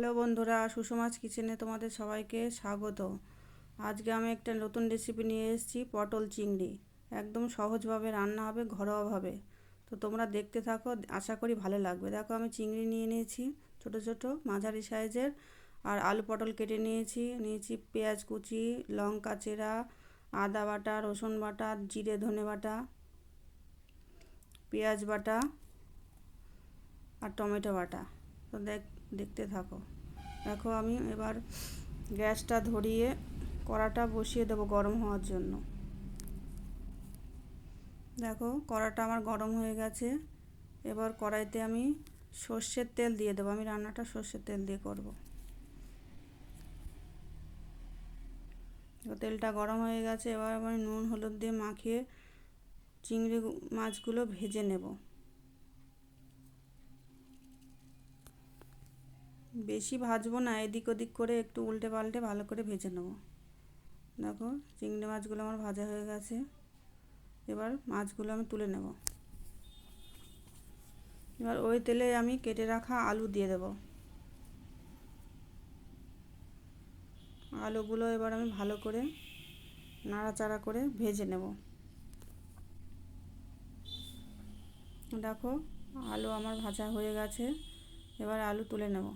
Hello বন্ধুরা, সুষমাস কিচেনে তোমাদের সবাইকে স্বাগত। আজকে আমি একটা নতুন রেসিপি নিয়ে এসেছি, পটল চিংড়ি। একদম সহজভাবে রান্না হবে, ঘরোয়াভাবে। তো তোমরা দেখতে থাকো, আশা করি ভালো লাগবে। দেখো, আমি চিংড়ি নিয়ে নিয়েছি ছোট ছোট মাঝারি সাইজের, আর আলু পটল কেটে নিয়েছি পেঁয়াজ কুচি, লঙ্কা চেরা, আদা বাটা, রসুন বাটা, জিরে ধনে বাটা, পেঁয়াজ বাটা আর টমেটো বাটা। তো দেখতে থাকো। দেখো, আমি এবার গ্যাসটা ধরিয়ে কড়াটা বসিয়ে দেবো গরম হওয়ার জন্য। দেখো, কড়াটা আমার গরম হয়ে গেছে। এবার কড়াইতে আমি সর্ষের তেল দিয়ে দেবো। আমি রান্নাটা সর্ষের তেল দিয়ে করব। তেলটা গরম হয়ে গেছে। এবার আমি নুন হলুদ দিয়ে মাখিয়ে চিংড়ি মাছগুলো ভেজে নেব। বেশি ভাজবো না, এদিক ওদিক করে একটু উল্টে পাল্টে ভালো করে ভেজে নেব। দেখো, চিংড়ি মাছগুলো আমার ভাজা হয়ে গেছে। এবার মাছগুলো আমি তুলে নেব। এবার ওই তেলে আমি কেটে রাখা আলু দিয়ে দেব। আলুগুলো এবার আমি ভালো করে নাড়াচাড়া করে ভেজে নেব। দেখো, আলু আমার ভাজা হয়ে গেছে। এবার আলু তুলে নেব।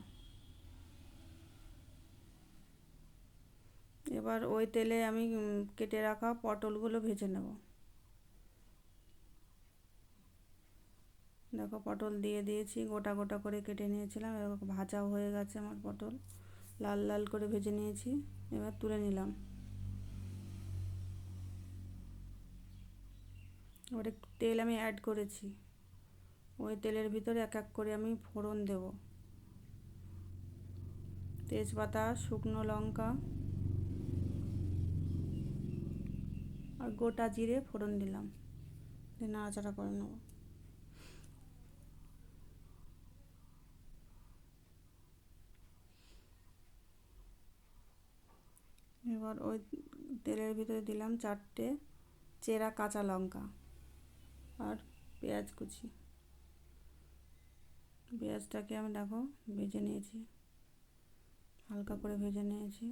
এবার ওই তেলে আমি কেটে রাখা পটলগুলো ভেজে নেব। দেখো, পটল দিয়ে দিয়েছি, গোটা গোটা করে কেটে নিয়েছিলাম। এবার ভাজাও হয়ে গেছে আমার পটল, লাল লাল করে ভেজে নিয়েছি। এবার তুলে নিলাম। এবার একটু তেল আমি অ্যাড করেছি। ওই তেলের ভিতরে এক এক করে আমি ফোড়ন দেব। তেজপাতা, শুকনো লঙ্কা আর গোটা জিরে ফোড়ন দিলাম, দিয়ে নাড়াচাড়া করে নেব। এবার ওই তেলের ভিতরে দিলাম 4টে চেরা কাঁচা লঙ্কা আর পেঁয়াজ কুচি। পেঁয়াজটাকে আমি দেখো ভেজে নিয়েছি, হালকা করে ভেজে নিয়েছি।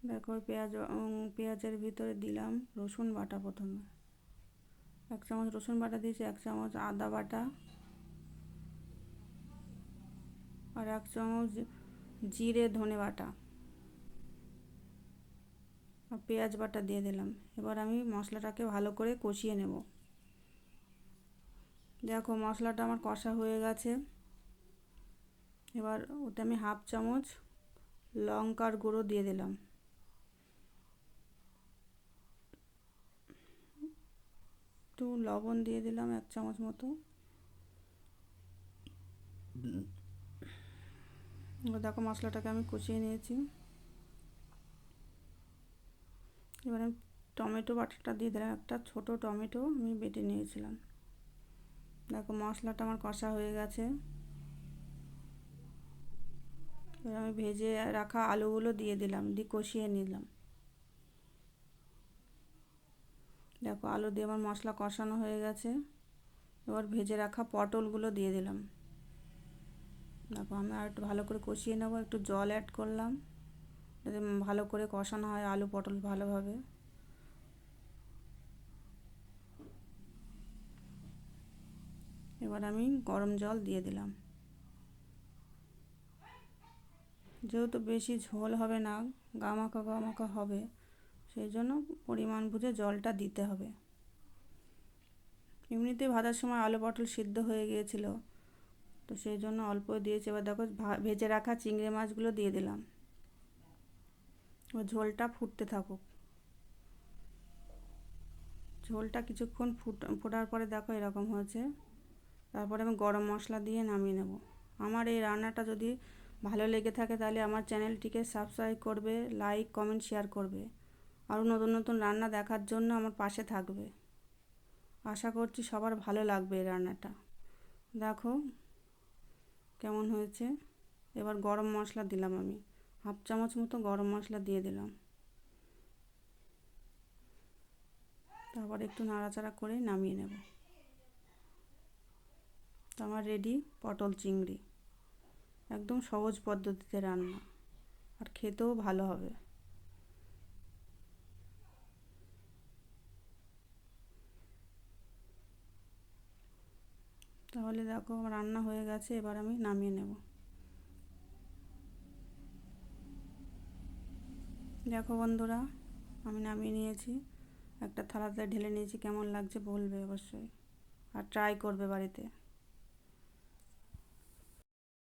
দেখো, পেঁয়াজের ভিতরে দিলাম রসুন বাটা। প্রথমে 1 চামচ রসুন বাটা দিয়েছি, 1 চামচ আদা বাটা আর 1 চামচ জিরে ধনে বাটা আর পেঁয়াজ বাটা দিয়ে দিলাম। এবার আমি মশলাটাকে ভালো করে কষিয়ে নেব। দেখো, মশলাটা আমার কষা হয়ে গেছে। এবার ওতে আমি 1/2 চামচ লঙ্কার গুঁড়ো দিয়ে দিলাম। একটু লবণ দিয়ে দিলাম 1 চামচ মতো। দেখো, মশলাটাকে আমি কষিয়ে নিয়েছি। এবার আমি টমেটো বাটাটা দিয়ে দিলাম। একটা ছোট টমেটো আমি বেটে নিয়েছিলাম। দেখো, মশলাটা আমার কষা হয়ে গেছে। এবার আমি ভেজে রাখা আলুগুলো দিয়ে দিলাম, দিয়ে কষিয়ে নিলাম। দেখো, আলু দিয়ে আমার মশলা কষানো হয়ে গেছে। এবার ভেজে রাখা পটলগুলো দিয়ে দিলাম। দেখো, আমি আর একটু ভালো করে কষিয়ে নেবো। একটু জল অ্যাড করলাম যাতে ভালো করে কষানো হয় আলু পটল ভালোভাবে। এবার আমি গরম জল দিয়ে দিলাম। যেহেতু বেশি ঝোল হবে না, গামাখা গামাখা হবে, সেই জন্য পরিমাণ বুঝে জলটা দিতে হবে। এমনিতেই ভাজার সময় আলু পটল সিদ্ধ হয়ে গিয়েছিল, তো সেই জন্য অল্প দিয়েছি। এবার দেখো, ভেজে রাখা চিংড়ি মাছগুলো দিয়ে দিলাম। এবার ঝোলটা ফুটতে থাকুক। ঝোলটা কিছুক্ষণ ফোটার পরে দেখো এরকম হয়েছে। তারপরে আমি গরম মশলা দিয়ে নামিয়ে নেব। আমার এই রান্নাটা যদি ভালো লেগে থাকে তাহলে আমার চ্যানেলটিকে সাবস্ক্রাইব করবে, লাইক কমেন্ট শেয়ার করবে। আরও নতুন নতুন রান্না দেখার জন্য আমার পাশে থাকবে। আশা করছি সবার ভালো লাগবে এই রান্নাটা। দেখো কেমন হয়েছে। এবার গরম মশলা দিলাম, আমি 1/2 চামচ মতো গরম মশলা দিয়ে দিলাম। তারপর একটু নাড়াচাড়া করে নামিয়ে নেব। তো আমার রেডি পটল চিংড়ি, একদম সহজ পদ্ধতিতে রান্না, আর খেতেও ভালো হবে। তাহলে দেখো আমার রান্না হয়ে গেছে, এবার আমি নামিয়ে নেব। দেখো বন্ধুরা, আমি নামিয়ে নিয়েছি, একটা থালাতে ঢেলে নিয়েছি। কেমন লাগছে বলবে অবশ্যই, আর ট্রাই করবে বাড়িতে।